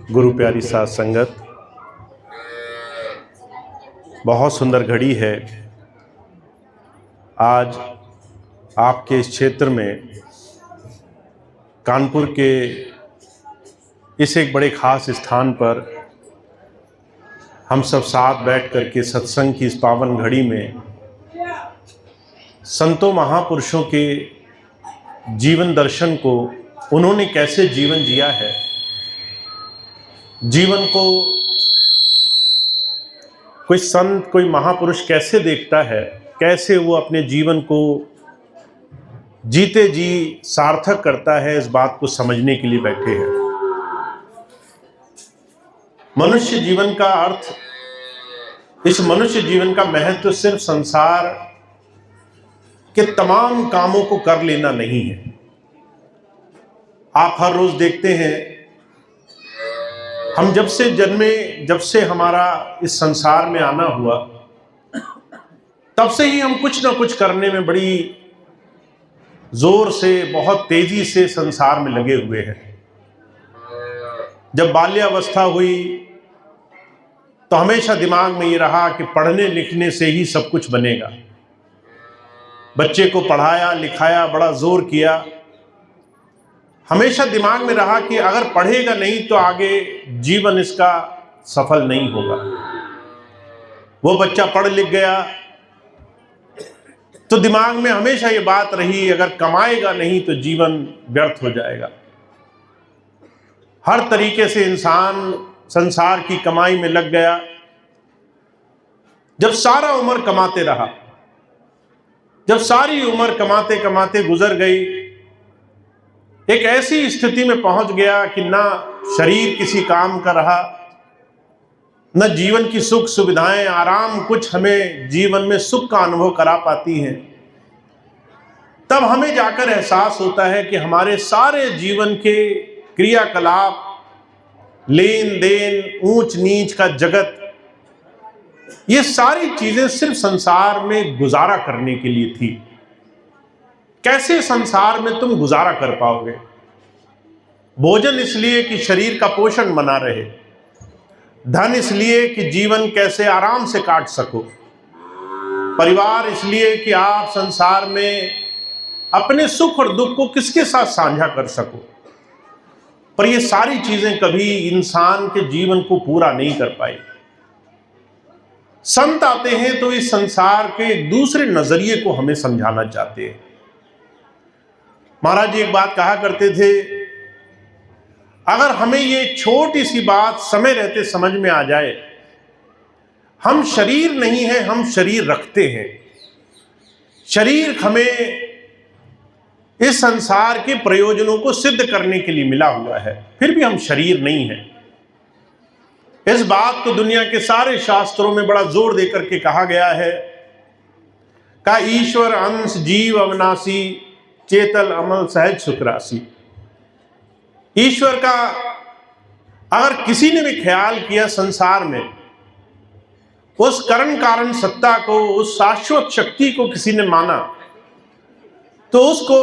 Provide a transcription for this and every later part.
गुरु प्यारी साथ संगत, बहुत सुंदर घड़ी है। आज आपके इस क्षेत्र में कानपुर के इस एक बड़े खास स्थान पर हम सब साथ बैठ कर के सत्संग की इस पावन घड़ी में संतों महापुरुषों के जीवन दर्शन को, उन्होंने कैसे जीवन जिया है, जीवन को कोई संत, कोई महापुरुष कैसे देखता है, कैसे वो अपने जीवन को जीते जी सार्थक करता है, इस बात को समझने के लिए बैठे हैं। मनुष्य जीवन का अर्थ, इस मनुष्य जीवन का महत्व सिर्फ संसार के तमाम कामों को कर लेना नहीं है। आप हर रोज देखते हैं, हम जब से जन्मे, जब से हमारा इस संसार में आना हुआ, तब से ही हम कुछ ना कुछ करने में बड़ी जोर से, बहुत तेजी से संसार में लगे हुए हैं। जब बाल्यावस्था हुई तो हमेशा दिमाग में ये रहा कि पढ़ने लिखने से ही सब कुछ बनेगा। बच्चे को पढ़ाया लिखाया, बड़ा जोर किया। हमेशा दिमाग में रहा कि अगर पढ़ेगा नहीं तो आगे जीवन इसका सफल नहीं होगा। वो बच्चा पढ़ लिख गया तो दिमाग में हमेशा ये बात रही, अगर कमाएगा नहीं तो जीवन व्यर्थ हो जाएगा। हर तरीके से इंसान संसार की कमाई में लग गया। जब सारा उम्र कमाते रहा, जब सारी उम्र कमाते कमाते गुजर गई, एक ऐसी स्थिति में पहुंच गया कि ना शरीर किसी काम का रहा, न जीवन की सुख सुविधाएं, आराम कुछ हमें जीवन में सुख का अनुभव करा पाती हैं। तब हमें जाकर एहसास होता है कि हमारे सारे जीवन के क्रियाकलाप, लेन देन, ऊंच नीच का जगत, ये सारी चीजें सिर्फ संसार में गुजारा करने के लिए थी। कैसे संसार में तुम गुजारा कर पाओगे? भोजन इसलिए कि शरीर का पोषण बना रहे, धन इसलिए कि जीवन कैसे आराम से काट सको, परिवार इसलिए कि आप संसार में अपने सुख और दुख को किसके साथ साझा कर सको। पर ये सारी चीजें कभी इंसान के जीवन को पूरा नहीं कर पाई। संत आते हैं तो इस संसार के दूसरे नजरिए को हमें समझाना चाहते हैं। महाराज जी एक बात कहा करते थे, अगर हमें ये छोटी सी बात समय रहते समझ में आ जाए, हम शरीर नहीं है, हम शरीर रखते हैं। शरीर हमें इस संसार के प्रयोजनों को सिद्ध करने के लिए मिला हुआ है, फिर भी हम शरीर नहीं है। इस बात को दुनिया के सारे शास्त्रों में बड़ा जोर देकर के कहा गया है, का ईश्वर अंश जीव अविनाशी, चेतल अमल सहज सुखराशि। ईश्वर का अगर किसी ने भी ख्याल किया संसार में, उस कारण कारण सत्ता को, उस शाश्वत शक्ति को किसी ने माना, तो उसको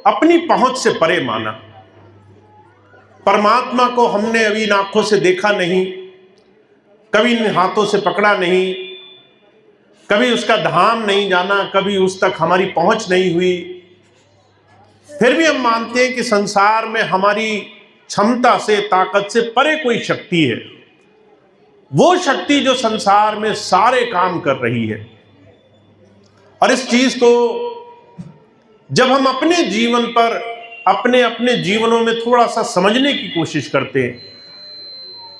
अपनी पहुंच से परे माना। परमात्मा को हमने अभी इन आंखों से देखा नहीं, कभी इन हाथों से पकड़ा नहीं, कभी उसका धाम नहीं जाना, कभी उस तक हमारी पहुंच नहीं हुई। फिर भी हम मानते हैं कि संसार में हमारी क्षमता से, ताकत से परे कोई शक्ति है, वो शक्ति जो संसार में सारे काम कर रही है। और इस चीज को जब हम अपने जीवन पर, अपने जीवनों में थोड़ा सा समझने की कोशिश करते हैं,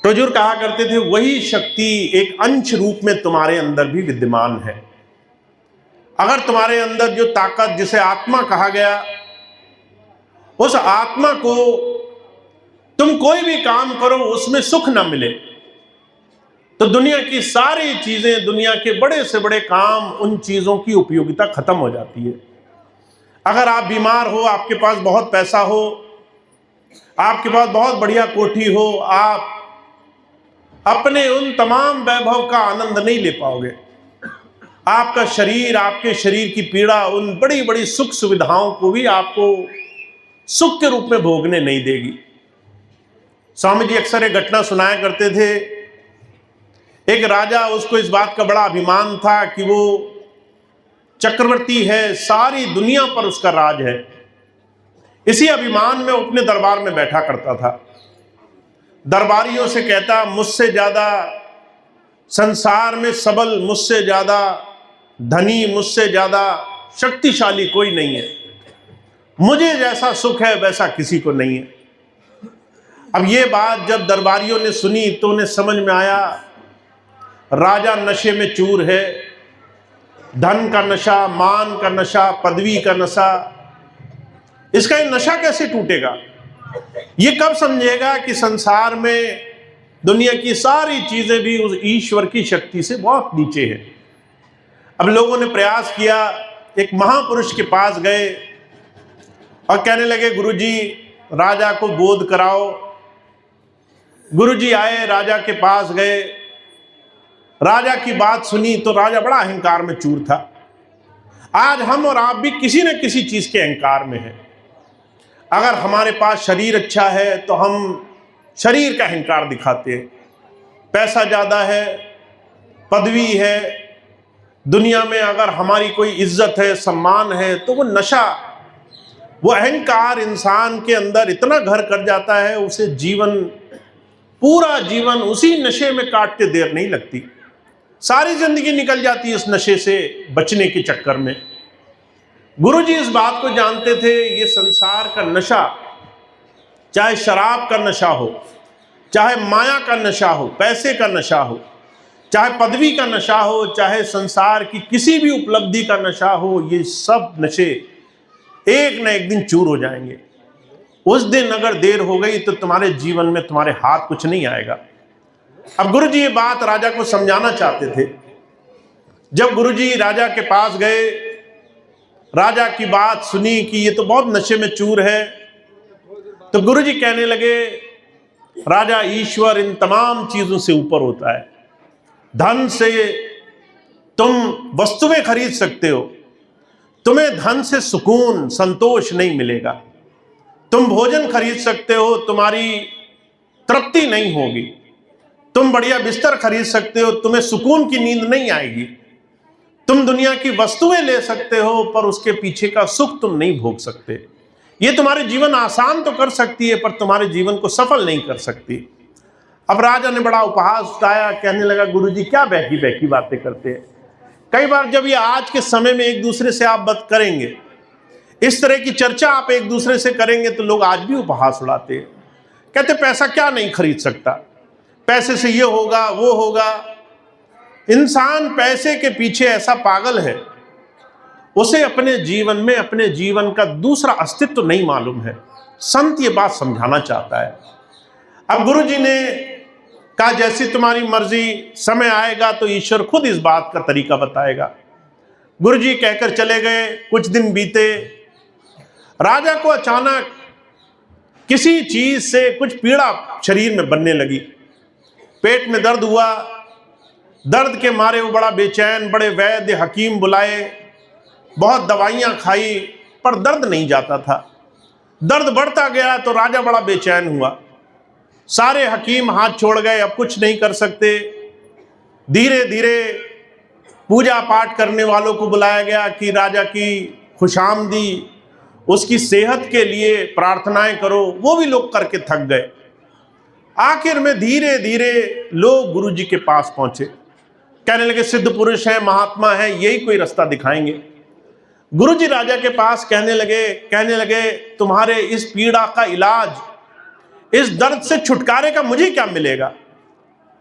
तो जो कहा करते थे, वही शक्ति एक अंश रूप में तुम्हारे अंदर भी विद्यमान है। अगर तुम्हारे अंदर जो ताकत, जिसे आत्मा कहा गया, उस आत्मा को तुम कोई भी काम करो उसमें सुख ना मिले, तो दुनिया की सारी चीजें, दुनिया के बड़े से बड़े काम, उन चीजों की उपयोगिता खत्म हो जाती है। अगर आप बीमार हो, आपके पास बहुत पैसा हो, आपके पास बहुत बढ़िया कोठी हो, आप अपने उन तमाम वैभव का आनंद नहीं ले पाओगे। आपका शरीर, आपके शरीर की पीड़ा, उन बड़ी बड़ी सुख सुविधाओं को भी आपको सुख के रूप में भोगने नहीं देगी। स्वामी जी अक्सर एक घटना सुनाया करते थे। एक राजा, उसको इस बात का बड़ा अभिमान था कि वो चक्रवर्ती है, सारी दुनिया पर उसका राज है। इसी अभिमान में अपने दरबार में बैठा करता था। दरबारियों से कहता, मुझसे ज्यादा संसार में सबल, मुझसे ज्यादा धनी, मुझसे ज्यादा शक्तिशाली कोई नहीं है। मुझे जैसा सुख है वैसा किसी को नहीं है। अब ये बात जब दरबारियों ने सुनी तो उन्हें समझ में आया, राजा नशे में चूर है। धन का नशा, मान का नशा, पदवी का नशा, इसका ये नशा कैसे टूटेगा? ये कब समझेगा कि संसार में दुनिया की सारी चीजें भी उस ईश्वर की शक्ति से बहुत नीचे है। अब लोगों ने प्रयास किया, एक महापुरुष के पास गए और कहने लगे, गुरुजी राजा को बोध कराओ। गुरुजी आए, राजा के पास गए, राजा की बात सुनी तो राजा बड़ा अहंकार में चूर था। आज हम और आप भी किसी न किसी चीज के अहंकार में हैं। अगर हमारे पास शरीर अच्छा है तो हम शरीर का अहंकार दिखाते हैं। पैसा ज्यादा है, पदवी है, दुनिया में अगर हमारी कोई इज्जत है, सम्मान है, तो वो नशा, वो अहंकार इंसान के अंदर इतना घर कर जाता है, उसे जीवन, पूरा जीवन उसी नशे में काटते देर नहीं लगती। सारी जिंदगी निकल जाती है इस नशे से बचने के चक्कर में। गुरुजी इस बात को जानते थे, ये संसार का नशा, चाहे शराब का नशा हो, चाहे माया का नशा हो, पैसे का नशा हो, चाहे पदवी का नशा हो, चाहे संसार की किसी भी उपलब्धि का नशा हो, ये सब नशे एक न एक दिन चूर हो जाएंगे। उस दिन अगर देर हो गई तो तुम्हारे जीवन में तुम्हारे हाथ कुछ नहीं आएगा। अब गुरुजी ये बात राजा को समझाना चाहते थे। जब गुरुजी राजा के पास गए, राजा की बात सुनी कि ये तो बहुत नशे में चूर है, तो गुरुजी कहने लगे, राजा, ईश्वर इन तमाम चीजों से ऊपर होता है। धन से तुम वस्तुएं खरीद सकते हो, तुम्हें धन से सुकून, संतोष नहीं मिलेगा। तुम भोजन खरीद सकते हो, तुम्हारी तृप्ति नहीं होगी। तुम बढ़िया बिस्तर खरीद सकते हो, तुम्हें सुकून की नींद नहीं आएगी। तुम दुनिया की वस्तुएं ले सकते हो, पर उसके पीछे का सुख तुम नहीं भोग सकते। ये तुम्हारे जीवन आसान तो कर सकती है, पर तुम्हारे जीवन को सफल नहीं कर सकती। अब राजा ने बड़ा उपहास उठाया, कहने लगा, गुरुजी क्या बहकी बहकी बातें करते हैं। कई बार जब ये आज के समय में एक दूसरे से आप बात करेंगे, इस तरह की चर्चा आप एक दूसरे से करेंगे, तो लोग आज भी उपहास उड़ाते हैं। कहते पैसा क्या नहीं खरीद सकता, पैसे से ये होगा वो होगा। इंसान पैसे के पीछे ऐसा पागल है, उसे अपने जीवन में अपने जीवन का दूसरा अस्तित्व नहीं मालूम है। संत ये बात समझाना चाहता है। अब गुरुजी ने कहा, जैसी तुम्हारी मर्जी, समय आएगा तो ईश्वर खुद इस बात का तरीका बताएगा। गुरुजी कहकर चले गए। कुछ दिन बीते, राजा को अचानक किसी चीज से कुछ पीड़ा शरीर में बनने लगी। पेट में दर्द हुआ। दर्द के मारे वो बड़ा बेचैन, बड़े वैद्य हकीम बुलाए, बहुत दवाइयां खाई, पर दर्द नहीं जाता था। दर्द बढ़ता गया तो राजा बड़ा बेचैन हुआ। सारे हकीम हाथ छोड़ गए, अब कुछ नहीं कर सकते। धीरे धीरे पूजा पाठ करने वालों को बुलाया गया कि राजा की खुशामदी, उसकी सेहत के लिए प्रार्थनाएं करो। वो भी लोग करके थक गए। आखिर में धीरे धीरे लोग गुरुजी के पास पहुंचे। कहने लगे, सिद्ध पुरुष हैं, महात्मा हैं, यही कोई रास्ता दिखाएंगे। गुरुजी राजा के पास कहने लगे, तुम्हारे इस पीड़ा का इलाज, इस दर्द से छुटकारे का मुझे क्या मिलेगा?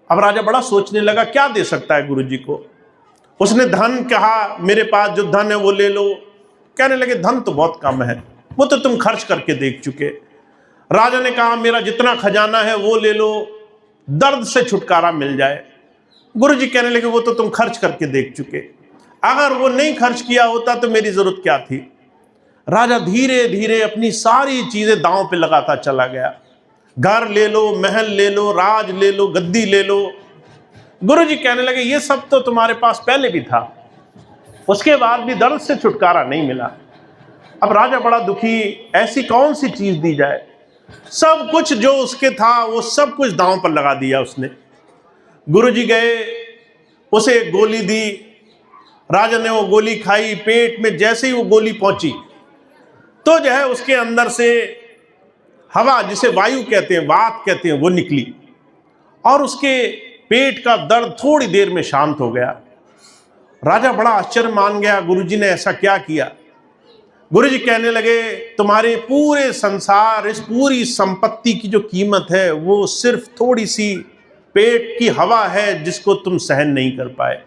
अब राजा बड़ा सोचने लगा, क्या दे सकता है गुरुजी को। उसने धन कहा, मेरे पास जो धन है वो ले लो। कहने लगे, धन तो बहुत कम है, वो तो तुम खर्च करके देख चुके। राजा ने कहा, मेरा जितना खजाना है वो ले लो, दर्द से छुटकारा मिल जाए। गुरुजी कहने लगे, वो तो तुम खर्च करके देख चुके, अगर वो नहीं खर्च किया होता तो मेरी जरूरत क्या थी। राजा धीरे धीरे अपनी सारी चीजें दांव पे लगाता चला गया। घर ले लो, महल ले लो, राज ले लो, गद्दी ले लो। गुरुजी कहने लगे, ये सब तो तुम्हारे पास पहले भी था, उसके बाद भी दर्द से छुटकारा नहीं मिला। अब राजा बड़ा दुखी, ऐसी कौन सी चीज दी जाए। सब कुछ जो उसके था वो सब कुछ दांव पर लगा दिया उसने। गुरुजी गए, उसे एक गोली दी, राजा ने वो गोली खाई, पेट में जैसे ही वो गोली पहुंची तो जो है उसके अंदर से हवा, जिसे वायु कहते हैं, वात कहते हैं, वो निकली और उसके पेट का दर्द थोड़ी देर में शांत हो गया। राजा बड़ा आश्चर्य मान गया, गुरुजी ने ऐसा क्या किया। गुरुजी कहने लगे, तुम्हारे पूरे संसार, इस पूरी संपत्ति की जो कीमत है वो सिर्फ थोड़ी सी पेट की हवा है जिसको तुम सहन नहीं कर पाए।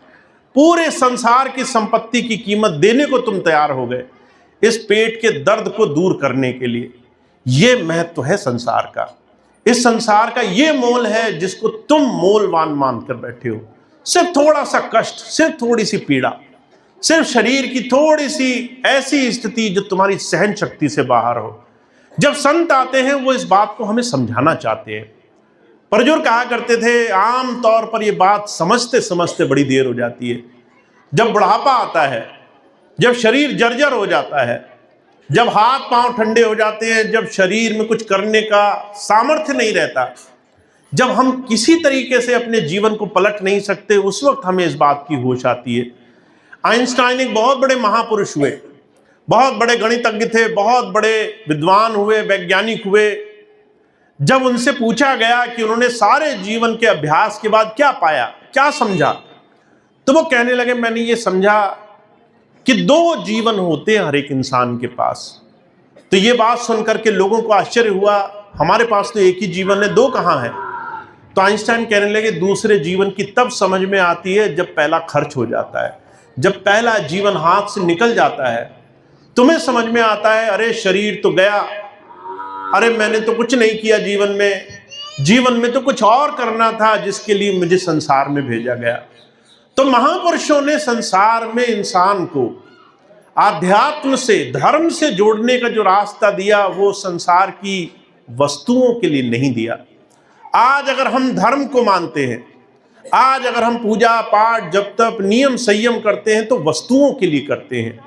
पूरे संसार की संपत्ति की कीमत देने को तुम तैयार हो गए इस पेट के दर्द को दूर करने के लिए। ये महत्व है संसार का, इस संसार का ये मोल है जिसको तुम मोलवान मानकर बैठे हो। सिर्फ थोड़ा सा कष्ट, सिर्फ थोड़ी सी पीड़ा, सिर्फ शरीर की थोड़ी सी ऐसी स्थिति जो तुम्हारी सहन शक्ति से बाहर हो। जब संत आते हैं वो इस बात को हमें समझाना चाहते हैं। परजुर कहा करते थे, आम तौर पर ये बात समझते समझते बड़ी देर हो जाती है। जब बुढ़ापा आता है, जब शरीर जर्जर हो जाता है, जब हाथ पांव ठंडे हो जाते हैं, जब शरीर में कुछ करने का सामर्थ्य नहीं रहता, जब हम किसी तरीके से अपने जीवन को पलट नहीं सकते, उस वक्त हमें इस बात की होश आती है। आइंस्टाइन एक बहुत बड़े महापुरुष हुए, बहुत बड़े गणितज्ञ थे, बहुत बड़े विद्वान हुए, वैज्ञानिक हुए। जब उनसे पूछा गया कि उन्होंने सारे जीवन के अभ्यास के बाद क्या पाया, क्या समझा, तो वो कहने लगे, मैंने ये समझा कि 2 जीवन होते हैं हर एक इंसान के पास। तो ये बात सुनकर के लोगों को आश्चर्य हुआ, हमारे पास तो एक ही जीवन है, 2 कहाँ है। तो आइंस्टाइन कहने लगे, दूसरे जीवन की तब समझ में आती है जब पहला खर्च हो जाता है, जब पहला जीवन हाथ से निकल जाता है, तुम्हें समझ में आता है, अरे शरीर तो गया, अरे मैंने तो कुछ नहीं किया जीवन में तो कुछ और करना था जिसके लिए मुझे संसार में भेजा गया। तो महापुरुषों ने संसार में इंसान को आध्यात्म से, धर्म से जोड़ने का जो रास्ता दिया वो संसार की वस्तुओं के लिए नहीं दिया। आज अगर हम धर्म को मानते हैं, आज अगर हम पूजा पाठ जप तप नियम संयम करते हैं तो वस्तुओं के लिए करते हैं।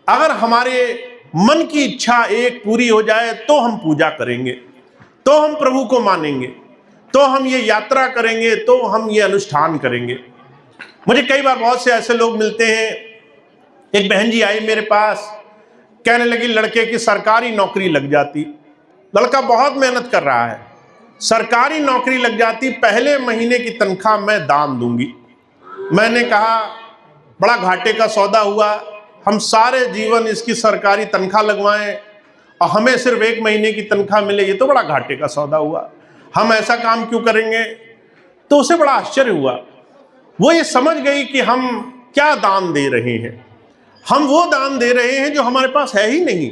अगर हमारे मन की इच्छा एक पूरी हो जाए तो हम पूजा करेंगे, तो हम प्रभु को मानेंगे, तो हम ये यात्रा करेंगे, तो हम ये अनुष्ठान करेंगे। मुझे कई बार बहुत से ऐसे लोग मिलते हैं। एक बहन जी आई मेरे पास, कहने लगी लड़के की सरकारी नौकरी लग जाती, लड़का बहुत मेहनत कर रहा है, सरकारी नौकरी लग जाती, पहले महीने की तनख्वाह मैं दान दूंगी। मैंने कहा बड़ा घाटे का सौदा हुआ, हम सारे जीवन इसकी सरकारी तनख्वाह लगवाएं और हमें सिर्फ 1 महीने की तनख्वाह मिले, ये तो बड़ा घाटे का सौदा हुआ, हम ऐसा काम क्यों करेंगे। तो उसे बड़ा आश्चर्य हुआ, वो ये समझ गई कि हम क्या दान दे रहे हैं। हम वो दान दे रहे हैं जो हमारे पास है ही नहीं,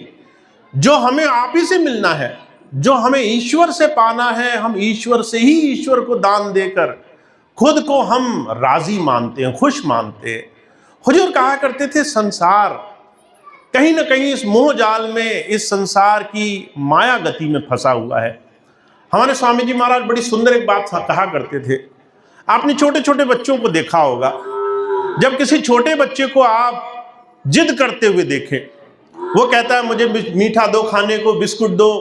जो हमें आप ही से मिलना है, जो हमें ईश्वर से पाना है। हम ईश्वर से ही ईश्वर को दान देकर खुद को हम राजी मानते हैं, खुश मानते हैं। हुजूर कहा करते थे, संसार कहीं ना कहीं इस मोह जाल में, इस संसार की माया गति में फंसा हुआ है। हमारे स्वामी जी महाराज बड़ी सुंदर एक बात कहा करते थे। आपने छोटे छोटे बच्चों को देखा होगा, जब किसी छोटे बच्चे को आप जिद करते हुए देखें, वो कहता है मुझे मीठा दो खाने को, बिस्कुट दो,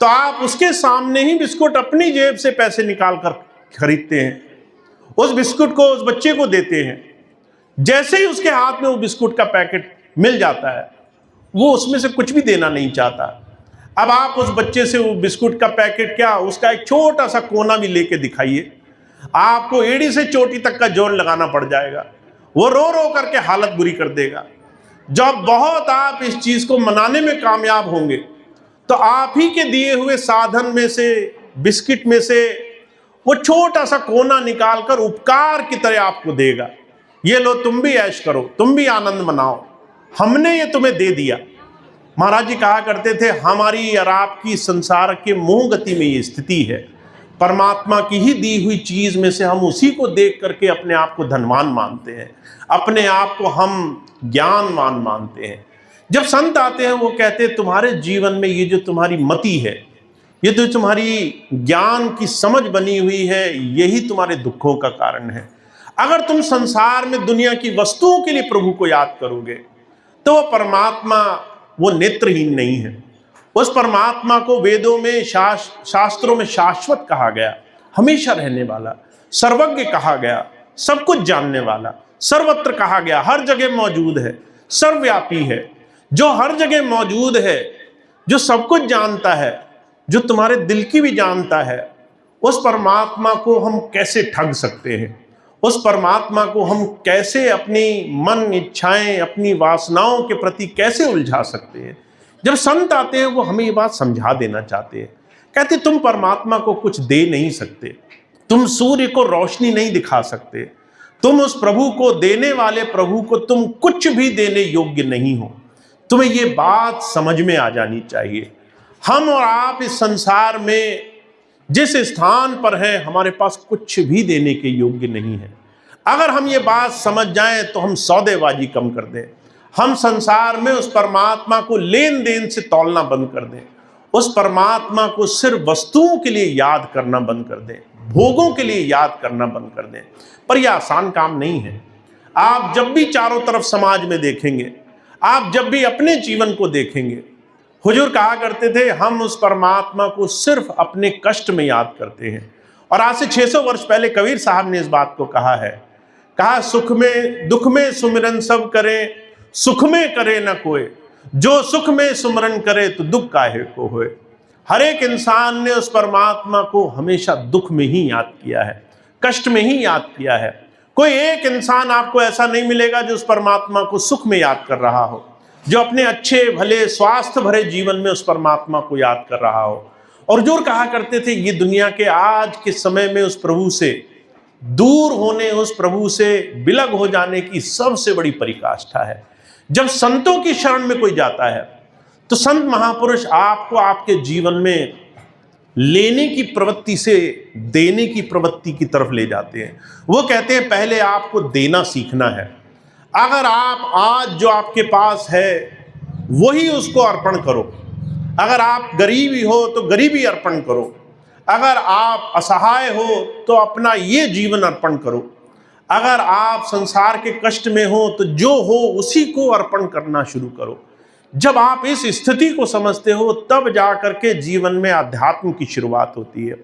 तो आप उसके सामने ही बिस्कुट अपनी जेब से पैसे निकाल कर खरीदते हैं, उस बिस्कुट को उस बच्चे को देते हैं। जैसे ही उसके हाथ में वो बिस्कुट का पैकेट मिल जाता है, वो उसमें से कुछ भी देना नहीं चाहता। अब आप उस बच्चे से वो बिस्कुट का पैकेट क्या, उसका एक छोटा सा कोना भी लेके दिखाइए, आपको एड़ी से चोटी तक का जोर लगाना पड़ जाएगा, वो रो रो करके हालत बुरी कर देगा। जब बहुत आप इस चीज को मनाने में कामयाब होंगे तो आप ही के दिए हुए साधन में से, बिस्किट में से वो छोटा सा कोना निकालकर उपकार की तरह आपको देगा, ये लो तुम भी ऐश करो, तुम भी आनंद मनाओ, हमने ये तुम्हें दे दिया। महाराज जी कहा करते थे, हमारी और आपकी संसार के मोह गति में ये स्थिति है। परमात्मा की ही दी हुई चीज में से हम उसी को देख करके अपने आप को धनवान मानते हैं, अपने आप को हम ज्ञानवान मानते हैं। जब संत आते हैं वो कहते हैं तुम्हारे जीवन में ये जो तुम्हारी मति है, ये जो तुम्हारी ज्ञान की समझ बनी हुई है, यही तुम्हारे दुखों का कारण है। अगर तुम संसार में दुनिया की वस्तुओं के लिए प्रभु को याद करोगे तो वो परमात्मा वो नेत्रहीन नहीं है, उस परमात्मा को वेदों में शास्त्रों में शाश्वत कहा गया, हमेशा रहने वाला, सर्वज्ञ कहा गया, सब कुछ जानने वाला, सर्वत्र कहा गया, हर जगह मौजूद है, सर्वव्यापी है, जो हर जगह मौजूद है, जो सब कुछ जानता है, जो तुम्हारे दिल की भी जानता है। उस परमात्मा को हम कैसे ठग सकते हैं? उस परमात्मा को हम कैसे अपनी मन इच्छाएं, अपनी वासनाओं के प्रति कैसे उलझा सकते हैं? जब संत आते हैं वो हमें ये बात समझा देना चाहते हैं। कहते तुम परमात्मा को कुछ दे नहीं सकते, तुम सूर्य को रोशनी नहीं दिखा सकते, तुम उस प्रभु को, देने वाले प्रभु को तुम कुछ भी देने योग्य नहीं हो। तुम्हें ये बात समझ में आ जानी चाहिए। हम और आप इस संसार में जिस स्थान पर हैं, हमारे पास कुछ भी देने के योग्य नहीं है। अगर हम ये बात समझ जाएं तो हम सौदेबाजी कम कर दें, हम संसार में उस परमात्मा को लेन देन से तौलना बंद कर दें, उस परमात्मा को सिर्फ वस्तुओं के लिए याद करना बंद कर दें, भोगों के लिए याद करना बंद कर दें। पर यह आसान काम नहीं है। आप जब भी चारों तरफ समाज में देखेंगे, आप जब भी अपने जीवन को देखेंगे, हुजूर कहा करते थे हम उस परमात्मा को सिर्फ अपने कष्ट में याद करते हैं। और आज से 600 वर्ष पहले कबीर साहब ने इस बात को कहा है, कहा सुख में दुख में सुमिरन सब करे, सुख में करे न कोई, जो सुख में सुमिरन करे तो दुख काहे को होए। हर एक इंसान ने उस परमात्मा को हमेशा दुख में ही याद किया है, कष्ट में ही याद किया है। कोई एक इंसान आपको ऐसा नहीं मिलेगा जो उस परमात्मा को सुख में याद कर रहा हो, जो अपने अच्छे भले स्वास्थ्य भरे जीवन में उस परमात्मा को याद कर रहा हो। और जो कहा करते थे ये दुनिया के आज के समय में उस प्रभु से दूर होने, उस प्रभु से विलग हो जाने की सबसे बड़ी पराकाष्ठा है। जब संतों की शरण में कोई जाता है तो संत महापुरुष आपको आपके जीवन में लेने की प्रवृत्ति से देने की प्रवृत्ति की तरफ ले जाते हैं। वो कहते हैं पहले आपको देना सीखना है। अगर आप आज जो आपके पास है वही उसको अर्पण करो, अगर आप गरीबी हो तो गरीबी अर्पण करो, अगर आप असहाय हो तो अपना ये जीवन अर्पण करो, अगर आप संसार के कष्ट में हो तो जो हो उसी को अर्पण करना शुरू करो। जब आप इस स्थिति को समझते हो तब जाकर के जीवन में अध्यात्म की शुरुआत होती है।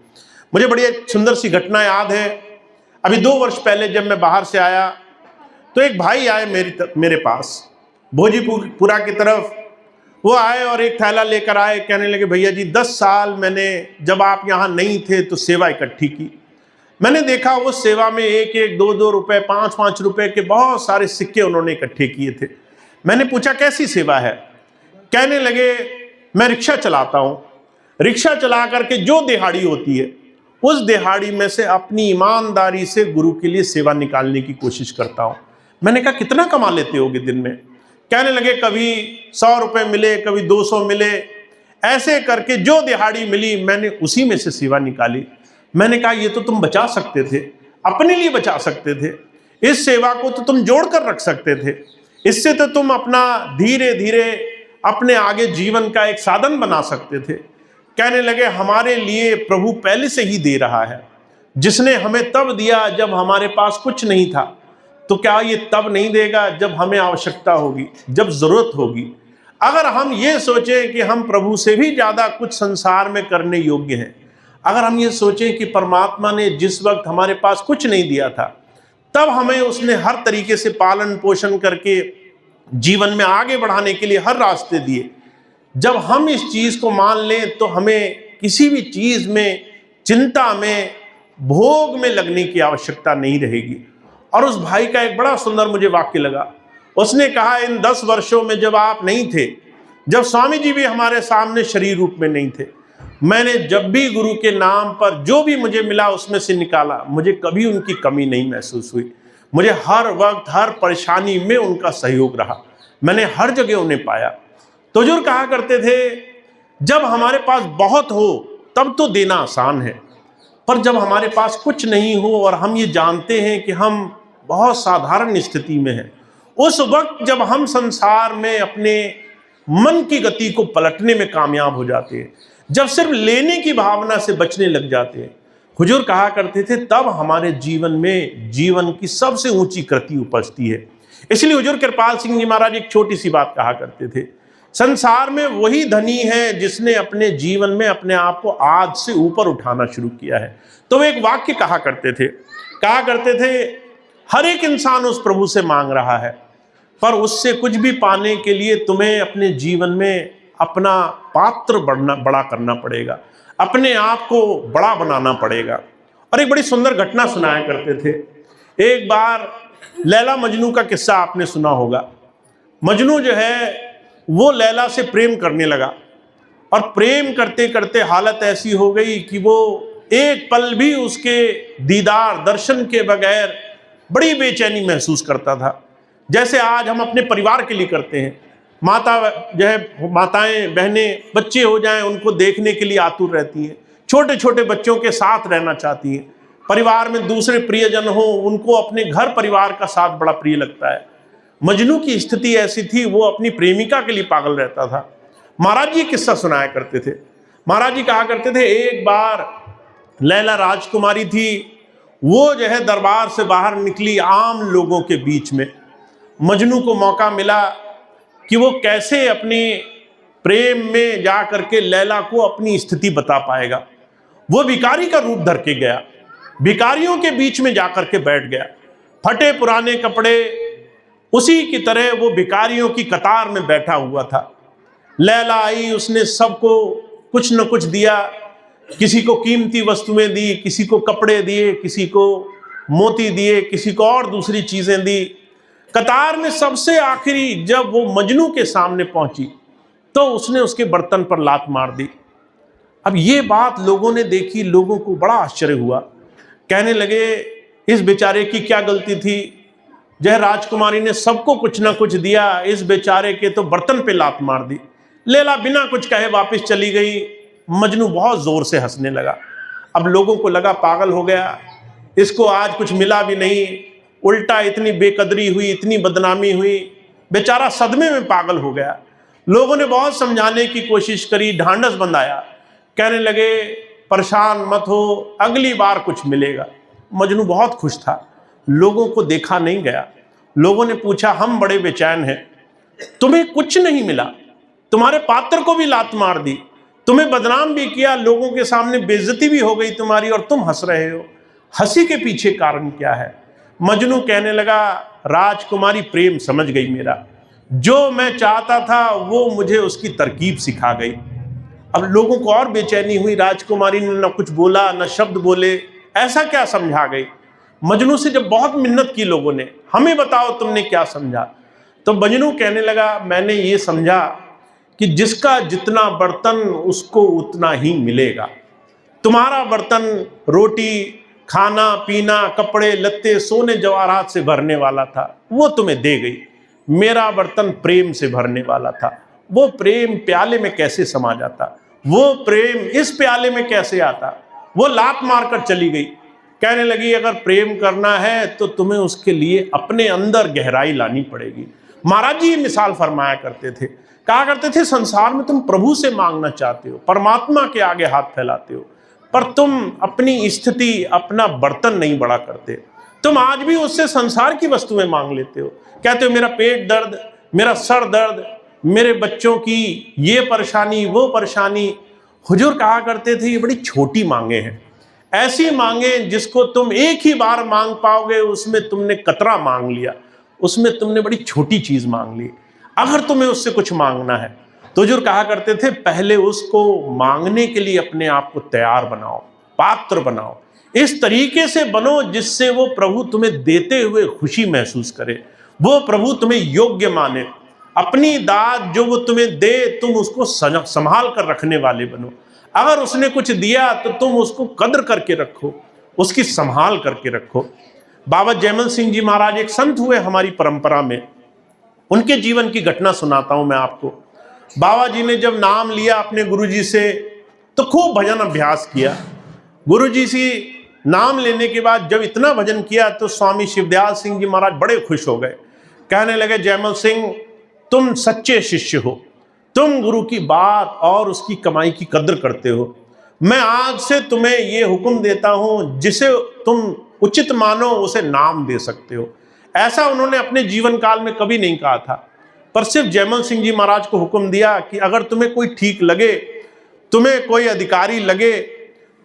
मुझे बड़ी एक सुंदर सी घटना याद है। अभी 2 वर्ष पहले जब मैं बाहर से आया तो एक भाई आए मेरे पास भोजीपुरा की तरफ। वो आए और एक थैला लेकर आए, कहने लगे भैया जी 10 साल मैंने जब आप यहाँ नहीं थे तो सेवा इकट्ठी की। मैंने देखा वो सेवा में 1-1, 2-2 रुपए, 5-5 रुपए के बहुत सारे सिक्के उन्होंने इकट्ठे किए थे। मैंने पूछा कैसी सेवा है? कहने लगे मैं रिक्शा चलाता हूँ, रिक्शा चला करके जो दिहाड़ी होती है उस दिहाड़ी में से अपनी ईमानदारी से गुरु के लिए सेवा निकालने की कोशिश करता हूँ। मैंने कहा कितना कमा लेते होगे दिन में? कहने लगे कभी 100 रुपये मिले, कभी 200 मिले, ऐसे करके जो दिहाड़ी मिली मैंने उसी में से सेवा निकाली। मैंने कहा ये तो तुम बचा सकते थे, अपने लिए बचा सकते थे, इस सेवा को तो तुम जोड़ कर रख सकते थे, इससे तो तुम अपना धीरे धीरे अपने आगे जीवन का एक साधन बना सकते थे। कहने लगे हमारे लिए प्रभु पहले से ही दे रहा है, जिसने हमें तब दिया जब हमारे पास कुछ नहीं था, तो क्या ये तब नहीं देगा जब हमें आवश्यकता होगी, जब जरूरत होगी? अगर हम ये सोचें कि हम प्रभु से भी ज्यादा कुछ संसार में करने योग्य हैं, अगर हम ये सोचें कि परमात्मा ने जिस वक्त हमारे पास कुछ नहीं दिया था तब हमें उसने हर तरीके से पालन पोषण करके जीवन में आगे बढ़ाने के लिए हर रास्ते दिए, जब हम इस चीज को मान लें तो हमें किसी भी चीज में, चिंता में, भोग में लगने की आवश्यकता नहीं रहेगी। और उस भाई का एक बड़ा सुंदर मुझे वाक्य लगा। उसने कहा इन 10 वर्षों में जब आप नहीं थे, जब स्वामी जी भी हमारे सामने शरीर रूप में नहीं थे, मैंने जब भी गुरु के नाम पर जो भी मुझे मिला उसमें से निकाला, मुझे कभी उनकी कमी नहीं महसूस हुई। मुझे हर वक्त हर परेशानी में उनका सहयोग रहा, मैंने हर जगह उन्हें पाया। तो हुजूर कहा करते थे जब हमारे पास बहुत हो तब तो देना आसान है, पर जब हमारे पास कुछ नहीं हो और हम ये जानते हैं कि हम बहुत साधारण स्थिति में हैं, उस वक्त जब हम संसार में अपने मन की गति को पलटने में कामयाब हो जाते हैं, जब सिर्फ लेने की भावना से बचने लग जाते हैं, हुजूर कहा करते थे तब हमारे जीवन में जीवन की सबसे ऊंची कृति उपजती है। इसलिए हुजूर कृपाल सिंह जी महाराज एक छोटी सी बात कहा करते थे संसार में वही धनी है जिसने अपने जीवन में अपने आप को आज से ऊपर उठाना शुरू किया है। तो वे एक वाक्य कहा करते थे, हर एक इंसान उस प्रभु से मांग रहा है, पर उससे कुछ भी पाने के लिए तुम्हें अपने जीवन में अपना पात्र बड़ा करना पड़ेगा, अपने आप को बड़ा बनाना पड़ेगा। और एक बड़ी सुंदर घटना सुनाया करते थे। एक बार लैला मजनू का किस्सा आपने सुना होगा। मजनू जो है वो लैला से प्रेम करने लगा, और प्रेम करते करते हालत ऐसी हो गई कि वो एक पल भी उसके दीदार दर्शन के बगैर बड़ी बेचैनी महसूस करता था। जैसे आज हम अपने परिवार के लिए करते हैं, माताएं बहनें बच्चे हो जाएं उनको देखने के लिए आतुर रहती हैं, छोटे छोटे बच्चों के साथ रहना चाहती हैं, परिवार में दूसरे प्रियजन हो उनको अपने घर परिवार का साथ बड़ा प्रिय लगता है। मजनू की स्थिति ऐसी थी, वो अपनी प्रेमिका के लिए पागल रहता था। महाराज जी किस्सा सुनाया करते थे। महाराज जी कहा करते थे, एक बार लैला राजकुमारी थी, वो जो है दरबार से बाहर निकली आम लोगों के बीच में। मजनू को मौका मिला कि वो कैसे अपने प्रेम में जा करके लैला को अपनी स्थिति बता पाएगा। वो भिखारी का रूप धर के गया, भिखारियों के बीच में जाकर के बैठ गया, फटे पुराने कपड़े उसी की तरह वो भिखारियों की कतार में बैठा हुआ था। लैला आई, उसने सबको कुछ न कुछ दिया, किसी को कीमती वस्तुएं दी, किसी को कपड़े दिए, किसी को मोती दिए, किसी को और दूसरी चीजें दी। कतार में सबसे आखिरी जब वो मजनू के सामने पहुंची तो उसने उसके बर्तन पर लात मार दी। अब ये बात लोगों ने देखी, लोगों को बड़ा आश्चर्य हुआ। कहने लगे इस बेचारे की क्या गलती थी, जय राजकुमारी ने सबको कुछ ना कुछ दिया, इस बेचारे के तो बर्तन पे लात मार दी। लैला बिना कुछ कहे वापस चली गई। मजनू बहुत जोर से हंसने लगा। अब लोगों को लगा पागल हो गया, इसको आज कुछ मिला भी नहीं, उल्टा इतनी बेकदरी हुई, इतनी बदनामी हुई, बेचारा सदमे में पागल हो गया। लोगों ने बहुत समझाने की कोशिश करी, ढांढस बंधाया, कहने लगे परेशान मत हो, अगली बार कुछ मिलेगा। मजनू बहुत खुश था, लोगों को देखा नहीं गया। लोगों ने पूछा हम बड़े बेचैन हैं, तुम्हें कुछ नहीं मिला, तुम्हारे पात्र को भी लात मार दी, तुम्हें बदनाम भी किया, लोगों के सामने बेइज्जती भी हो गई तुम्हारी, और तुम हंस रहे हो, हंसी के पीछे कारण क्या है? मजनू कहने लगा राजकुमारी प्रेम समझ गई मेरा, जो मैं चाहता था वो मुझे उसकी तरकीब सिखा गई। अब लोगों को और बेचैनी हुई, राजकुमारी ने न कुछ बोला न शब्द बोले, ऐसा क्या समझा गई? मजनू से जब बहुत मिन्नत की लोगों ने, हमें बताओ तुमने क्या समझा? तो मजनू कहने लगा मैंने ये समझा कि जिसका जितना बर्तन उसको उतना ही मिलेगा। तुम्हारा बर्तन रोटी खाना पीना कपड़े लत्ते सोने जवाहरात से भरने वाला था, वो तुम्हें दे गई। मेरा बर्तन प्रेम से भरने वाला था, वो प्रेम प्याले में कैसे समा जाता, वो प्रेम इस प्याले में कैसे आता? वो लात मारकर चली गई। कहने लगी अगर प्रेम करना है तो तुम्हें उसके लिए अपने अंदर गहराई लानी पड़ेगी। महाराज जी ये मिसाल फरमाया करते थे, कहा करते थे संसार में तुम प्रभु से मांगना चाहते हो, परमात्मा के आगे हाथ फैलाते हो, पर तुम अपनी स्थिति अपना बर्तन नहीं बड़ा करते। तुम आज भी उससे संसार की वस्तुएं मांग लेते हो, कहते हो मेरा पेट दर्द, मेरा सर दर्द, मेरे बच्चों की ये परेशानी वो परेशानी। हुजूर कहा करते थे ये बड़ी छोटी मांगे हैं, ऐसी मांगे जिसको तुम एक ही बार मांग पाओगे, उसमें तुमने कतरा मांग लिया, उसमें तुमने बड़ी छोटी चीज मांग ली। अगर तुम्हें उससे कुछ मांगना है तो हुजूर कहा करते थे पहले उसको मांगने के लिए अपने आप को तैयार बनाओ, पात्र बनाओ, इस तरीके से बनो जिससे वो प्रभु तुम्हें देते हुए खुशी महसूस करे, वो प्रभु तुम्हें योग्य माने, अपनी दात जो वो तुम्हें दे तुम उसको संभाल कर रखने वाले बनो। अगर उसने कुछ दिया तो तुम उसको कद्र करके रखो, उसकी संभाल करके रखो। बाबा जयमल सिंह जी महाराज एक संत हुए हमारी परंपरा में, उनके जीवन की घटना सुनाता हूं मैं आपको। बाबा जी ने जब नाम लिया अपने गुरुजी से तो खूब भजन अभ्यास किया। गुरुजी से नाम लेने के बाद जब इतना भजन किया तो स्वामी शिवदयाल सिंह जी महाराज बड़े खुश हो गए। कहने लगे जयमल सिंह तुम सच्चे शिष्य हो, तुम गुरु की बात और उसकी कमाई की कद्र करते हो। मैं आज से तुम्हें ये हुक्म देता हूं जिसे तुम उचित मानो उसे नाम दे सकते हो। ऐसा उन्होंने अपने जीवन काल में कभी नहीं कहा था। पर सिर्फ जयमल सिंह जी महाराज को हुक्म दिया कि अगर तुम्हें कोई ठीक लगे, तुम्हें कोई अधिकारी लगे,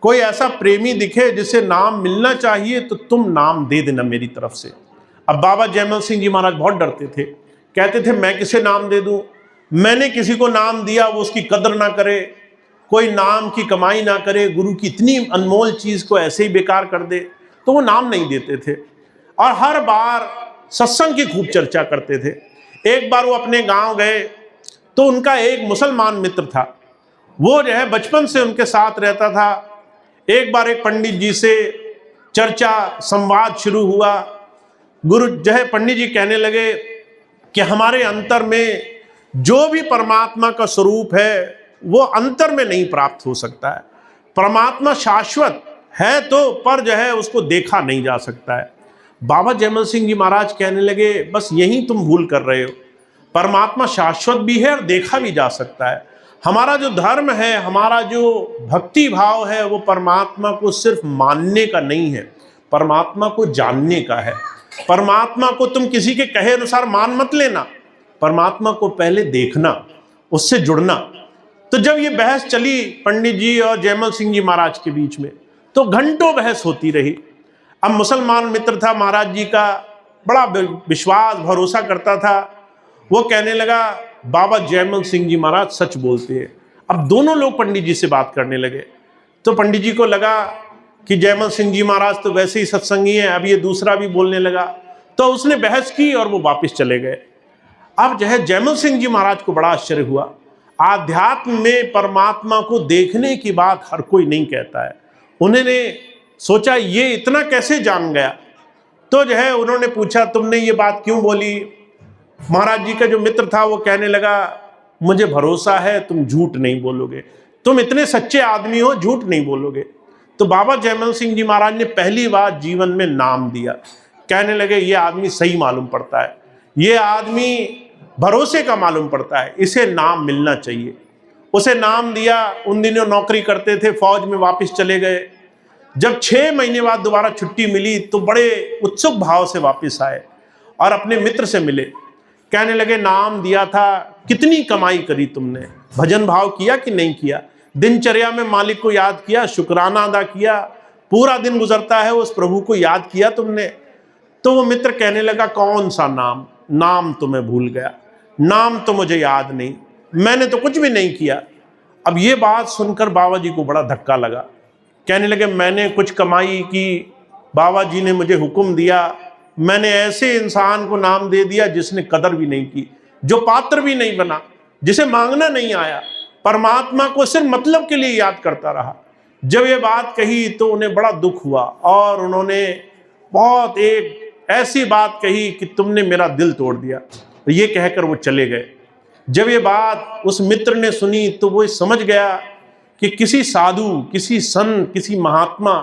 कोई ऐसा प्रेमी दिखे जिसे नाम मिलना चाहिए, तो तुम नाम दे देना मेरी तरफ से। अब बाबा जयमल सिंह जी महाराज बहुत डरते थे, कहते थे मैं किसे नाम दे दूं, मैंने किसी को नाम दिया वो उसकी कदर ना करे, कोई नाम की कमाई ना करे, गुरु की इतनी अनमोल चीज को ऐसे ही बेकार कर दे, तो वो नाम नहीं देते थे और हर बार सत्संग की खूब चर्चा करते थे। एक बार वो अपने गांव गए तो उनका एक मुसलमान मित्र था, वो जो है बचपन से उनके साथ रहता था। एक बार एक पंडित जी से चर्चा संवाद शुरू हुआ। गुरु जो है पंडित जी कहने लगे कि हमारे अंतर में जो भी परमात्मा का स्वरूप है वो अंतर में नहीं प्राप्त हो सकता है। परमात्मा शाश्वत है तो, पर जो है उसको देखा नहीं जा सकता है। बाबा जयमल सिंह जी महाराज कहने लगे बस यही तुम भूल कर रहे हो, परमात्मा शाश्वत भी है और देखा भी जा सकता है। हमारा जो धर्म है, हमारा जो भक्ति भाव है, वो परमात्मा को सिर्फ मानने का नहीं है, परमात्मा को जानने का है। परमात्मा को तुम किसी के कहे अनुसार मान मत लेना, परमात्मा को पहले देखना, उससे जुड़ना। तो जब ये बहस चली पंडित जी और जयमल सिंह जी महाराज के बीच में, तो घंटों बहस होती रही। अब मुसलमान मित्र था महाराज जी का, बड़ा विश्वास भरोसा करता था। वो कहने लगा बाबा जयमल सिंह जी महाराज सच बोलते हैं। अब दोनों लोग पंडित जी से बात करने लगे, तो पंडित जी को लगा कि जयमल सिंह जी महाराज तो वैसे ही सत्संगी हैं, अब ये दूसरा भी बोलने लगा, तो उसने बहस की और वो वापस चले गए। अब जो है जयमल सिंह जी महाराज को बड़ा आश्चर्य हुआ। आध्यात्म में परमात्मा को देखने की बात हर कोई नहीं कहता है। उन्होंने सोचा ये इतना कैसे जान गया, तो जो है उन्होंने पूछा तुमने ये बात क्यों बोली। महाराज जी का जो मित्र था वो कहने लगा मुझे भरोसा है तुम झूठ नहीं बोलोगे, तुम इतने सच्चे आदमी हो, झूठ नहीं बोलोगे। तो बाबा जयमल सिंह जी महाराज ने पहली बार जीवन में नाम दिया। कहने लगे ये आदमी सही मालूम पड़ता है, ये आदमी भरोसे का मालूम पड़ता है, इसे नाम मिलना चाहिए। उसे नाम दिया। उन दिनों नौकरी करते थे, फौज में वापस चले गए। जब 6 महीने बाद दोबारा छुट्टी मिली तो बड़े उत्सुक भाव से वापस आए और अपने मित्र से मिले। कहने लगे नाम दिया था, कितनी कमाई करी तुमने, भजन भाव किया कि नहीं किया, दिनचर्या में मालिक को याद किया, शुक्राना अदा किया, पूरा दिन गुजरता है उस प्रभु को याद किया तुमने। तो वो मित्र कहने लगा कौन सा नाम, नाम तो मैं भूल गया, नाम तो मुझे याद नहीं, मैंने तो कुछ भी नहीं किया। अब ये बात सुनकर बाबा जी को बड़ा धक्का लगा। कहने लगे मैंने कुछ कमाई की, बाबा जी ने मुझे हुक्म दिया, मैंने ऐसे इंसान को नाम दे दिया जिसने कदर भी नहीं की, जो पात्र भी नहीं बना, जिसे मांगना नहीं आया, परमात्मा को सिर्फ मतलब के लिए याद करता रहा। जब ये बात कही तो उन्हें बड़ा दुख हुआ और उन्होंने बहुत एक ऐसी बात कही कि तुमने मेरा दिल तोड़ दिया। तो ये कहकर वो चले गए। जब ये बात उस मित्र ने सुनी तो वो समझ गया कि किसी साधु, किसी संत, किसी महात्मा,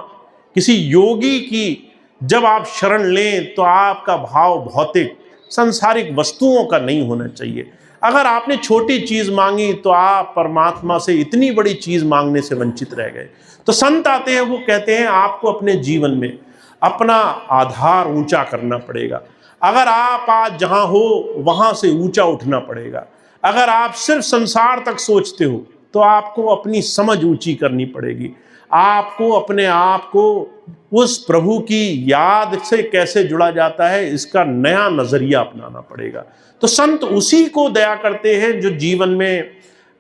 किसी योगी की जब आप शरण लें तो आपका भाव भौतिक सांसारिक वस्तुओं का नहीं होना चाहिए। अगर आपने छोटी चीज मांगी तो आप परमात्मा से इतनी बड़ी चीज मांगने से वंचित रह गए। तो संत आते हैं, वो कहते हैं आपको अपने जीवन में अपना आधार ऊंचा करना पड़ेगा। अगर आप आज जहां हो वहां से ऊंचा उठना पड़ेगा। अगर आप सिर्फ संसार तक सोचते हो तो आपको अपनी समझ ऊंची करनी पड़ेगी। आपको अपने आप को उस प्रभु की याद से कैसे जुड़ा जाता है इसका नया नजरिया अपनाना पड़ेगा। तो संत उसी को दया करते हैं जो जीवन में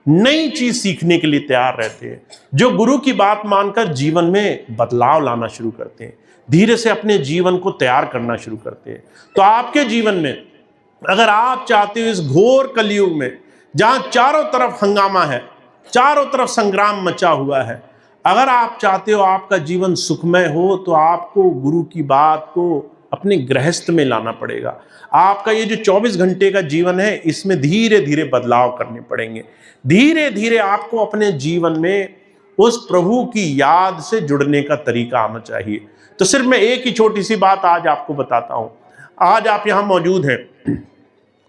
नई चीज सीखने के लिए तैयार रहते हैं, जो गुरु की बात मानकर जीवन में बदलाव लाना शुरू करते हैं, धीरे से अपने जीवन को तैयार करना शुरू करते हैं। तो आपके जीवन में अगर आप चाहते हो इस घोर कलयुग में जहां चारों तरफ हंगामा है, चारों तरफ संग्राम मचा हुआ है, अगर आप चाहते हो आपका जीवन सुखमय हो तो आपको गुरु की बात को अपने गृहस्थ में लाना पड़ेगा। आपका ये जो 24 घंटे का जीवन है इसमें धीरे धीरे बदलाव करने पड़ेंगे। धीरे धीरे आपको अपने जीवन में उस प्रभु की याद से जुड़ने का तरीका आना चाहिए। तो सिर्फ मैं एक ही छोटी सी बात आज आपको बताता हूं। आज आप यहां मौजूद हैं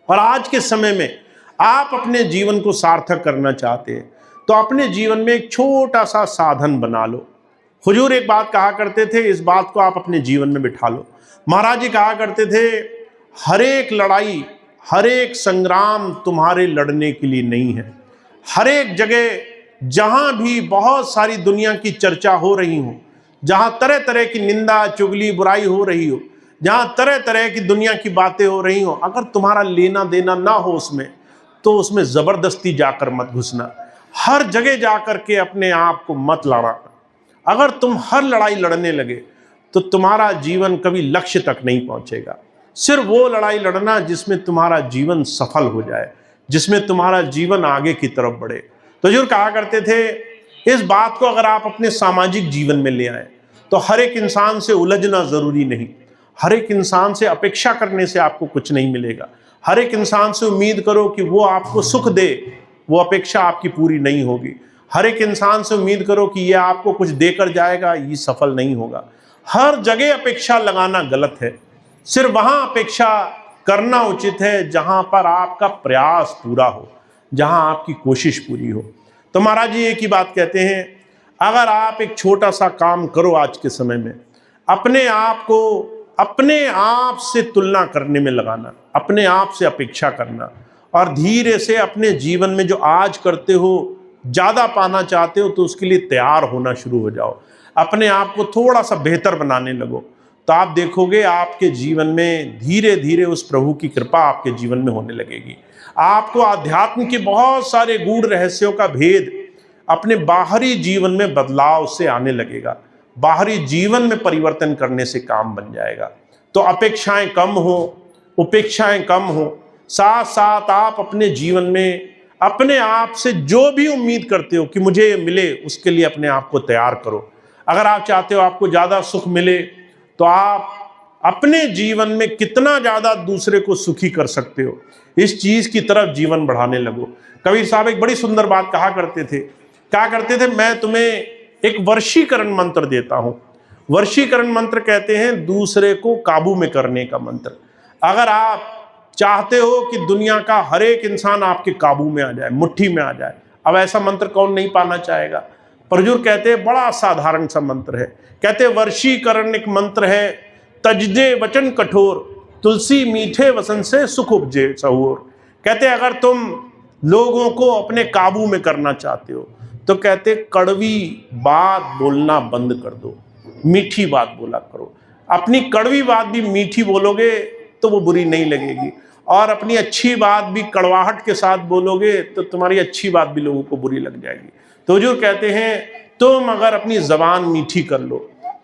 और आज के समय में आप अपने जीवन को सार्थक करना चाहते हैं तो अपने जीवन में एक छोटा सा साधन बना लो। हुजूर एक बात कहा करते थे, इस बात को आप अपने जीवन में बिठा लो। महाराज जी कहा करते थे हर एक लड़ाई, हर एक संग्राम तुम्हारे लड़ने के लिए नहीं है। हर एक जगह जहां भी बहुत सारी दुनिया की चर्चा हो रही हो, जहां तरह तरह की निंदा चुगली बुराई हो रही हो, जहां तरह तरह की दुनिया की बातें हो रही हो, अगर तुम्हारा लेना देना ना हो उसमें, तो उसमें जबरदस्ती जाकर मत घुसना। हर जगह जाकर के अपने आप को मत लड़ाना। अगर तुम हर लड़ाई लड़ने लगे तो तुम्हारा जीवन कभी लक्ष्य तक नहीं पहुंचेगा। सिर्फ वो लड़ाई लड़ना जिसमें तुम्हारा जीवन सफल हो जाए, जिसमें तुम्हारा जीवन आगे की तरफ बढ़े। तो जो कहा करते थे, इस बात को अगर आप अपने सामाजिक जीवन में ले आए तो हर एक इंसान से उलझना जरूरी नहीं। हर एक इंसान से अपेक्षा करने से आपको कुछ नहीं मिलेगा। हर एक इंसान से उम्मीद करो कि वो आपको सुख दे, वो अपेक्षा आपकी पूरी नहीं होगी। हर एक इंसान से उम्मीद करो कि ये आपको कुछ देकर जाएगा, ये सफल नहीं होगा। हर जगह अपेक्षा लगाना गलत है। सिर्फ वहां अपेक्षा करना उचित है जहां पर आपका प्रयास पूरा हो, जहां आपकी कोशिश पूरी हो। तो महाराज जी एक ही बात कहते हैं, अगर आप एक छोटा सा काम करो आज के समय में, अपने आप को अपने आप से तुलना करने में लगाना, अपने आप से अपेक्षा करना, और धीरे से अपने जीवन में जो आज करते हो ज़्यादा पाना चाहते हो तो उसके लिए तैयार होना शुरू हो जाओ। अपने आप को थोड़ा सा बेहतर बनाने लगो, तो आप देखोगे आपके जीवन में धीरे धीरे उस प्रभु की कृपा आपके जीवन में होने लगेगी। आपको आध्यात्म के बहुत सारे गूढ़ रहस्यों का भेद अपने बाहरी जीवन में बदलाव से आने लगेगा। बाहरी जीवन में परिवर्तन करने से काम बन जाएगा। तो अपेक्षाएं कम हो, उपेक्षाएं कम हो, साथ साथ आप अपने जीवन में अपने आप से जो भी उम्मीद करते हो कि मुझे ये मिले, उसके लिए अपने आप को तैयार करो। अगर आप चाहते हो आपको ज़्यादा सुख मिले, तो आप अपने जीवन में कितना ज़्यादा दूसरे को सुखी कर सकते हो, इस चीज़ की तरफ जीवन बढ़ाने लगो। कबीर साहब एक बड़ी सुंदर बात कहा करते थे, मैं तुम्हें एक वर्षीकरण मंत्र देता हूँ। वर्षीकरण मंत्र कहते हैं दूसरे को काबू में करने का मंत्र। अगर आप चाहते हो कि दुनिया का हर एक इंसान आपके काबू में आ जाए, मुट्ठी में आ जाए, अब ऐसा मंत्र कौन नहीं पाना चाहेगा। पर हुजूर कहते हैं बड़ा साधारण सा मंत्र है। कहते हैं वर्षीकरण एक मंत्र है, तजदे वचन कठोर, तुलसी मीठे वसन से सुख उपजे सहोर। कहते अगर तुम लोगों को अपने काबू में करना चाहते हो तो कहते कड़वी बात बोलना बंद कर दो, मीठी बात बोला करो। अपनी कड़वी बात भी मीठी बोलोगे तो वो बुरी नहीं लगेगी, और अपनी अच्छी बात भी कड़वाहट के साथ बोलोगे तो तुम्हारी अच्छी बात भी लोगों को बुरी लग जाएगी। तो हुजूर कहते हैं तुम अगर अपनी ज़बान मीठी कर लो,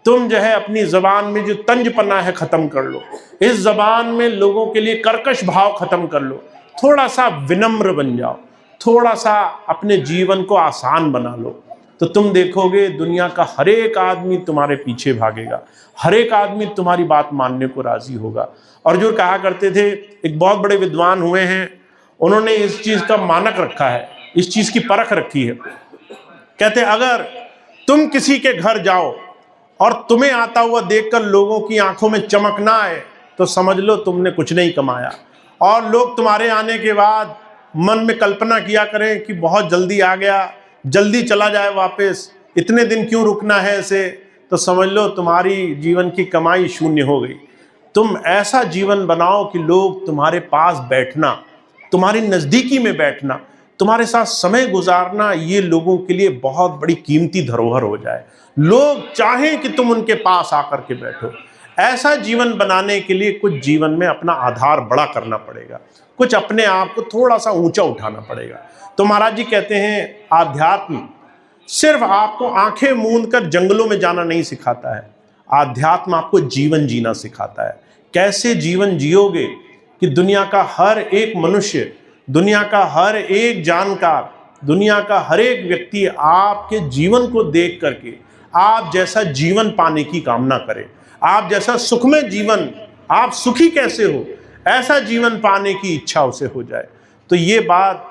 तुम जो है अपनी ज़बान में जो तंजपना है ख़त्म कर लो, इस ज़बान में लोगों के लिए कर्कश भाव ख़त्म कर लो, थोड़ा सा विनम्र बन जाओ, थोड़ा सा अपने जीवन को आसान बना लो, तो तुम देखोगे दुनिया का हर एक आदमी तुम्हारे पीछे भागेगा, हर एक आदमी तुम्हारी बात मानने को राज़ी होगा। और जो कहा करते थे, एक बहुत बड़े विद्वान हुए हैं, उन्होंने इस चीज़ का मानक रखा है, इस चीज़ की परख रखी है। कहते अगर तुम किसी के घर जाओ और तुम्हें आता हुआ देखकर लोगों की आंखों में चमक ना आए तो समझ लो तुमने कुछ नहीं कमाया, और लोग तुम्हारे आने के बाद मन में कल्पना किया करें कि बहुत जल्दी आ गया, जल्दी चला जाए वापस, इतने दिन क्यों रुकना है इसे, तो समझ लो तुम्हारी जीवन की कमाई शून्य हो गई। तुम ऐसा जीवन बनाओ कि लोग तुम्हारे पास बैठना, तुम्हारी नज़दीकी में बैठना, तुम्हारे साथ समय गुजारना, ये लोगों के लिए बहुत बड़ी कीमती धरोहर हो जाए। लोग चाहें कि तुम उनके पास आकर के बैठो। ऐसा जीवन बनाने के लिए कुछ जीवन में अपना आधार बड़ा करना पड़ेगा, कुछ अपने आप को थोड़ा सा ऊंचा उठाना पड़ेगा। तो महाराज जी कहते हैं आध्यात्म सिर्फ आपको आंखें मूंद कर जंगलों में जाना नहीं सिखाता है, आध्यात्म आपको जीवन जीना सिखाता है। कैसे जीवन जियोगे कि दुनिया का हर एक मनुष्य, दुनिया का हर एक जानकार, दुनिया का हर एक व्यक्ति आपके जीवन को देख करके आप जैसा जीवन पाने की कामना करे, आप जैसा सुखमय जीवन, आप सुखी कैसे हो, ऐसा जीवन पाने की इच्छा उसे हो जाए। तो ये बात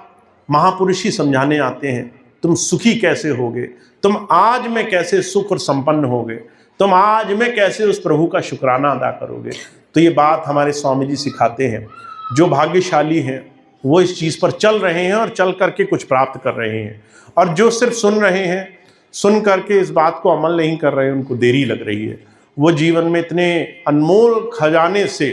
महापुरुष ही समझाने आते हैं। तुम सुखी कैसे होगे, तुम आज में कैसे सुख और संपन्न होगे, तुम आज में कैसे उस प्रभु का शुक्राना अदा करोगे। तो ये बात हमारे स्वामी जी सिखाते हैं। जो भाग्यशाली हैं वो इस चीज़ पर चल रहे हैं और चल करके कुछ प्राप्त कर रहे हैं, और जो सिर्फ सुन रहे हैं, सुन करके इस बात को अमल नहीं कर रहे, उनको देरी लग रही है। वो जीवन में इतने अनमोल खजाने से,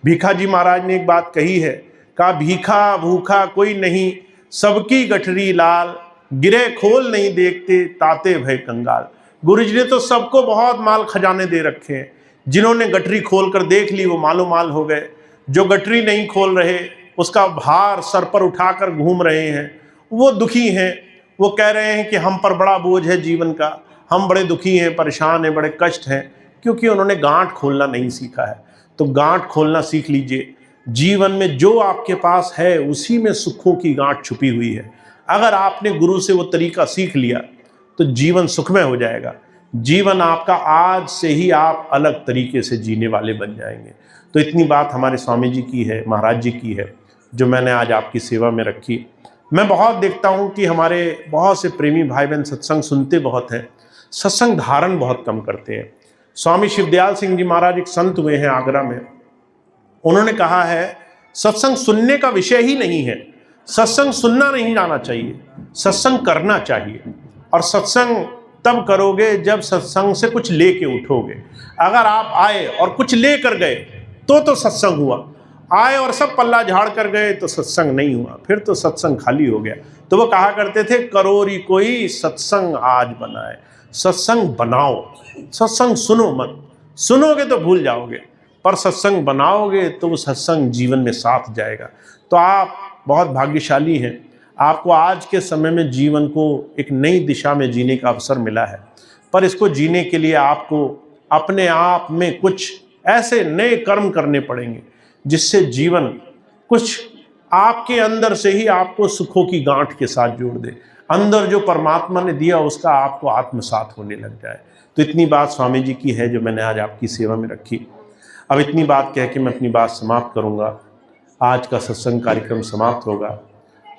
भीखा जी महाराज ने एक बात कही है का भीखा भूखा कोई नहीं, सबकी गठरी लाल, गिरे खोल नहीं देखते ताते भय कंगाल। गुरु जी ने तो सबको बहुत माल खजाने दे रखे हैं, जिन्होंने गठरी खोल कर देख ली वो मालो माल हो गए, जो गठरी नहीं खोल रहे उसका भार सर पर उठाकर घूम रहे हैं वो दुखी हैं। वो कह रहे हैं कि हम पर बड़ा बोझ है जीवन का, हम बड़े दुखी हैं, परेशान हैं, बड़े कष्ट हैं, क्योंकि उन्होंने गांठ खोलना नहीं सीखा है। तो गांठ खोलना सीख लीजिए। जीवन में जो आपके पास है उसी में सुखों की गांठ छुपी हुई है। अगर आपने गुरु से वो तरीका सीख लिया तो जीवन सुखमय हो जाएगा। जीवन आपका आज से ही आप अलग तरीके से जीने वाले बन जाएंगे। तो इतनी बात हमारे स्वामी जी की है, महाराज जी की है, जो मैंने आज आपकी सेवा में रखी। मैं बहुत देखता हूँ कि हमारे बहुत से प्रेमी भाई बहन सत्संग सुनते बहुत हैं, सत्संग धारण बहुत कम करते हैं। स्वामी शिवदयाल सिंह जी महाराज एक संत हुए हैं आगरा में, उन्होंने कहा है सत्संग सुनने का विषय ही नहीं है, सत्संग सुनना नहीं जाना चाहिए, सत्संग करना चाहिए। और सत्संग तब करोगे जब सत्संग से कुछ लेके उठोगे। अगर आप आए और कुछ ले कर गए तो सत्संग हुआ, आए और सब पल्ला झाड़ कर गए तो सत्संग नहीं हुआ, फिर तो सत्संग खाली हो गया। तो वो कहा करते थे करोरी कोई सत्संग आज बनाए। सत्संग बनाओ, सत्संग सुनो मत, सुनोगे तो भूल जाओगे, पर सत्संग बनाओगे तो वो सत्संग जीवन में साथ जाएगा। तो आप बहुत भाग्यशाली हैं, आपको आज के समय में जीवन को एक नई दिशा में जीने का अवसर मिला है। पर इसको जीने के लिए आपको अपने आप में कुछ ऐसे नए कर्म करने पड़ेंगे जिससे जीवन कुछ आपके अंदर से ही आपको सुखों की गांठ के साथ जोड़ दे, अंदर जो परमात्मा ने दिया उसका आपको आत्मसात होने लग जाए। तो इतनी बात स्वामी जी की है जो मैंने आज आपकी सेवा में रखी। अब इतनी बात कह के मैं अपनी बात समाप्त करूंगा। आज का सत्संग कार्यक्रम समाप्त होगा।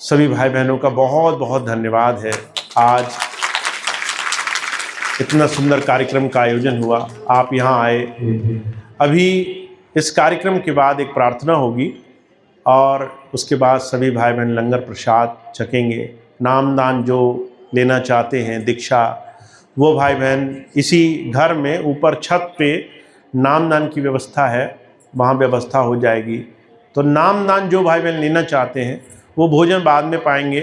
सभी भाई बहनों का बहुत बहुत धन्यवाद है। आज इतना सुंदर कार्यक्रम का आयोजन हुआ, आप यहाँ आए। अभी इस कार्यक्रम के बाद एक प्रार्थना होगी और उसके बाद सभी भाई बहन लंगर प्रसाद छकेंगे। नामदान जो लेना चाहते हैं दीक्षा, वो भाई बहन इसी घर में ऊपर छत पे नामदान की व्यवस्था है, वहाँ व्यवस्था हो जाएगी। तो नामदान जो भाई बहन लेना चाहते हैं वो भोजन बाद में पाएंगे,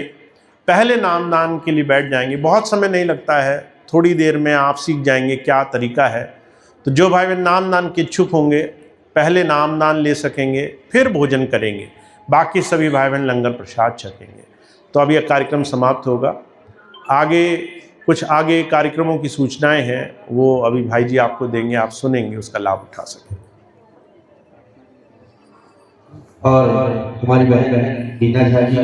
पहले नामदान के लिए बैठ जाएंगे। बहुत समय नहीं लगता है, थोड़ी देर में आप सीख जाएंगे क्या तरीका है। तो जो भाई बहन नामदान के इच्छुक होंगे पहले नामदान ले सकेंगे, फिर भोजन करेंगे, बाकी सभी भाई बहन लंगर प्रसाद छकेंगे। तो अब यह कार्यक्रम समाप्त होगा। आगे कार्यक्रमों की सूचनाएं हैं, वो अभी भाई जी आपको देंगे, आप सुनेंगे, उसका लाभ उठा सकें। और हमारी बहन रीना झा जी